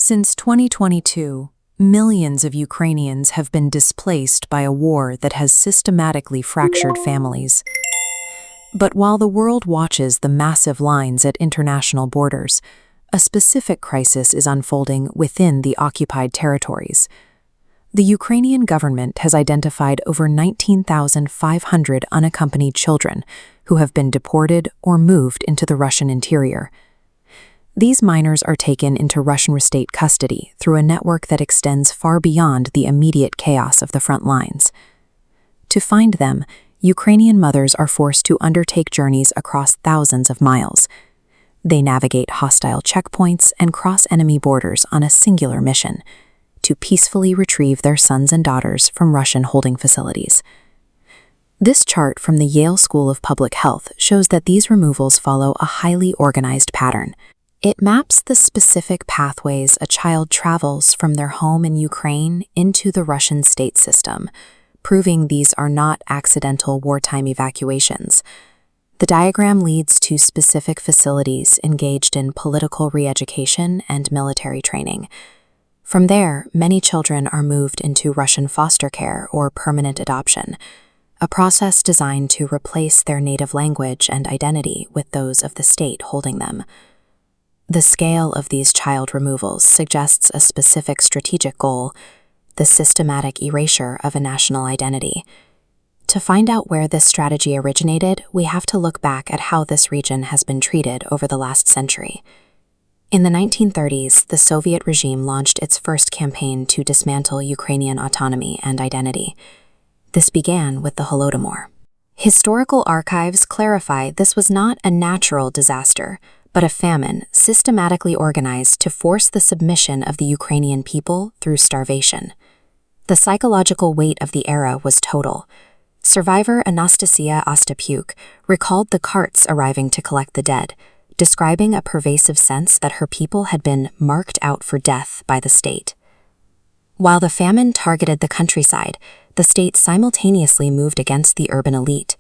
Since 2022, millions of Ukrainians have been displaced by a war that has systematically fractured families. But while the world watches the massive lines at international borders, a specific crisis is unfolding within the occupied territories. The Ukrainian government has identified over 19,500 unaccompanied children who have been deported or moved into the Russian interior. These minors are taken into Russian state custody through a network that extends far beyond the immediate chaos of the front lines. To find them, Ukrainian mothers are forced to undertake journeys across thousands of miles. They navigate hostile checkpoints and cross enemy borders on a singular mission: to peacefully retrieve their sons and daughters from Russian holding facilities. This chart from the Yale School of Public Health shows that these removals follow a highly organized pattern. It maps the specific pathways a child travels from their home in Ukraine into the Russian state system, proving these are not accidental wartime evacuations. The diagram leads to specific facilities engaged in political re-education and military training. From there, many children are moved into Russian foster care or permanent adoption, a process designed to replace their native language and identity with those of the state holding them. The scale of these child removals suggests a specific strategic goal: the systematic erasure of a national identity. To find out where this strategy originated, we have to look back at how this region has been treated over the last century. In the 1930s, the Soviet regime launched its first campaign to dismantle Ukrainian autonomy and identity. This began with the Holodomor. Historical archives clarify this was not a natural disaster, but a famine systematically organized to force the submission of the Ukrainian people through starvation. The psychological weight of the era was total. Survivor Anastasia Ostapchuk recalled the carts arriving to collect the dead, describing a pervasive sense that her people had been marked out for death by the state. While the famine targeted the countryside, the state simultaneously moved against the urban elite.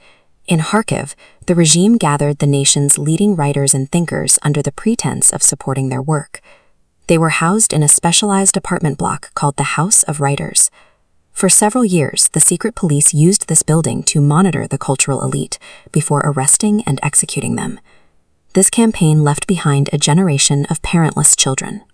In Kharkiv, the regime gathered the nation's leading writers and thinkers under the pretense of supporting their work. They were housed in a specialized apartment block called the House of Writers. For several years, the secret police used this building to monitor the cultural elite before arresting and executing them. This campaign left behind a generation of parentless children.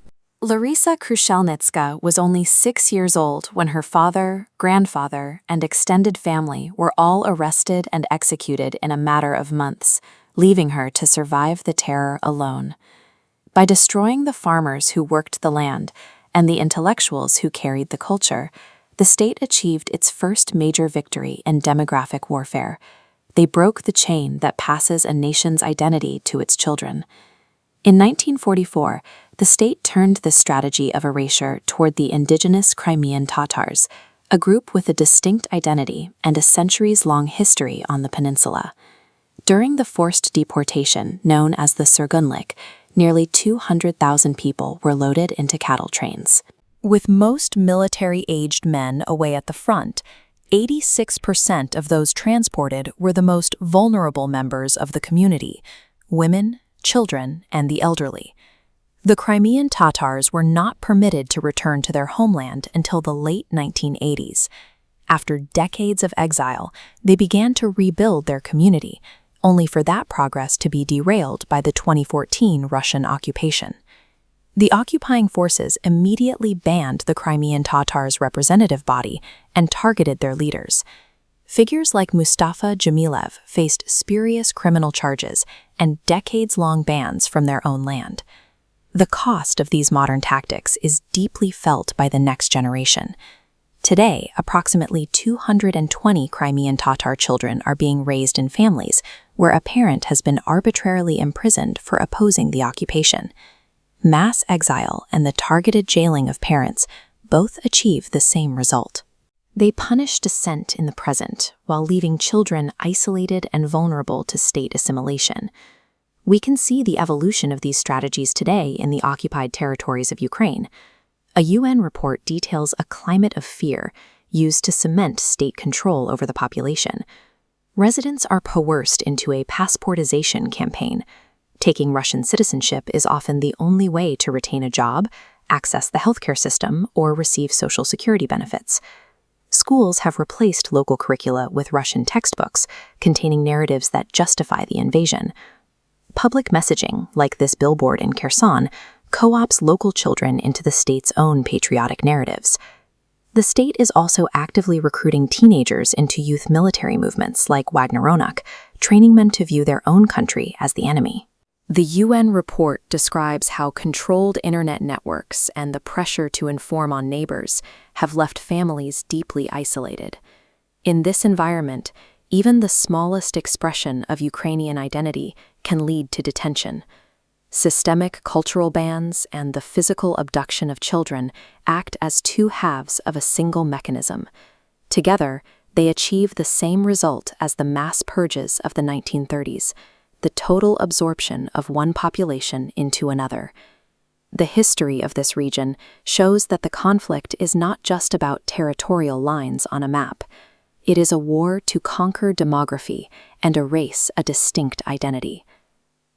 Larisa Krushelnitska was only 6 years old when her father, grandfather, and extended family were all arrested and executed in a matter of months, leaving her to survive the terror alone. By destroying the farmers who worked the land and the intellectuals who carried the culture, the state achieved its first major victory in demographic warfare. They broke the chain that passes a nation's identity to its children. In 1944, the state turned this strategy of erasure toward the indigenous Crimean Tatars, a group with a distinct identity and a centuries-long history on the peninsula. During the forced deportation known as the Surgunlik, nearly 200,000 people were loaded into cattle trains. With most military-aged men away at the front, 86% of those transported were the most vulnerable members of the community: women, children, and the elderly. The Crimean Tatars were not permitted to return to their homeland until the late 1980s. After decades of exile, they began to rebuild their community, only for that progress to be derailed by the 2014 Russian occupation. The occupying forces immediately banned the Crimean Tatars' representative body and targeted their leaders. Figures like Mustafa Jamilev faced spurious criminal charges and decades-long bans from their own land. The cost of these modern tactics is deeply felt by the next generation. Today, approximately 220 Crimean Tatar children are being raised in families where a parent has been arbitrarily imprisoned for opposing the occupation. Mass exile and the targeted jailing of parents both achieve the same result. They punish dissent in the present while leaving children isolated and vulnerable to state assimilation. We can see the evolution of these strategies today in the occupied territories of Ukraine. A UN report details a climate of fear used to cement state control over the population. Residents are coerced into a passportization campaign. Taking Russian citizenship is often the only way to retain a job, access the healthcare system, or receive social security benefits. Schools have replaced local curricula with Russian textbooks containing narratives that justify the invasion. Public messaging, like this billboard in Kherson, co-opts local children into the state's own patriotic narratives. The state is also actively recruiting teenagers into youth military movements like Wagner-Ronak, training men to view their own country as the enemy. The UN report describes how controlled internet networks and the pressure to inform on neighbors have left families deeply isolated. In this environment, even the smallest expression of Ukrainian identity can lead to detention. Systemic cultural bans and the physical abduction of children act as two halves of a single mechanism. Together, they achieve the same result as the mass purges of the 1930s, the total absorption of one population into another. The history of this region shows that the conflict is not just about territorial lines on a map. It is a war to conquer demography and erase a distinct identity.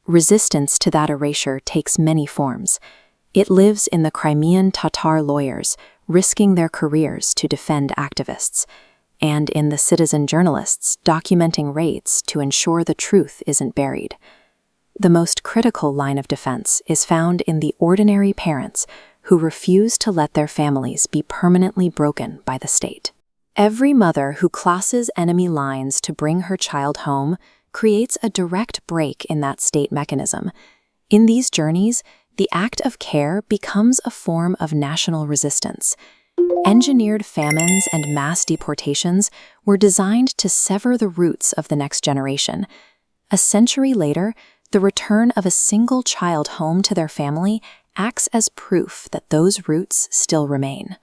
Resistance to that erasure takes many forms. It lives in the Crimean Tatar lawyers risking their careers to defend activists, and in the citizen journalists documenting raids to ensure the truth isn't buried. The most critical line of defense is found in the ordinary parents who refuse to let their families be permanently broken by the state. Every mother who crosses enemy lines to bring her child home creates a direct break in that state mechanism. In these journeys, the act of care becomes a form of national resistance. Engineered famines and mass deportations were designed to sever the roots of the next generation. A century later, the return of a single child home to their family acts as proof that those roots still remain.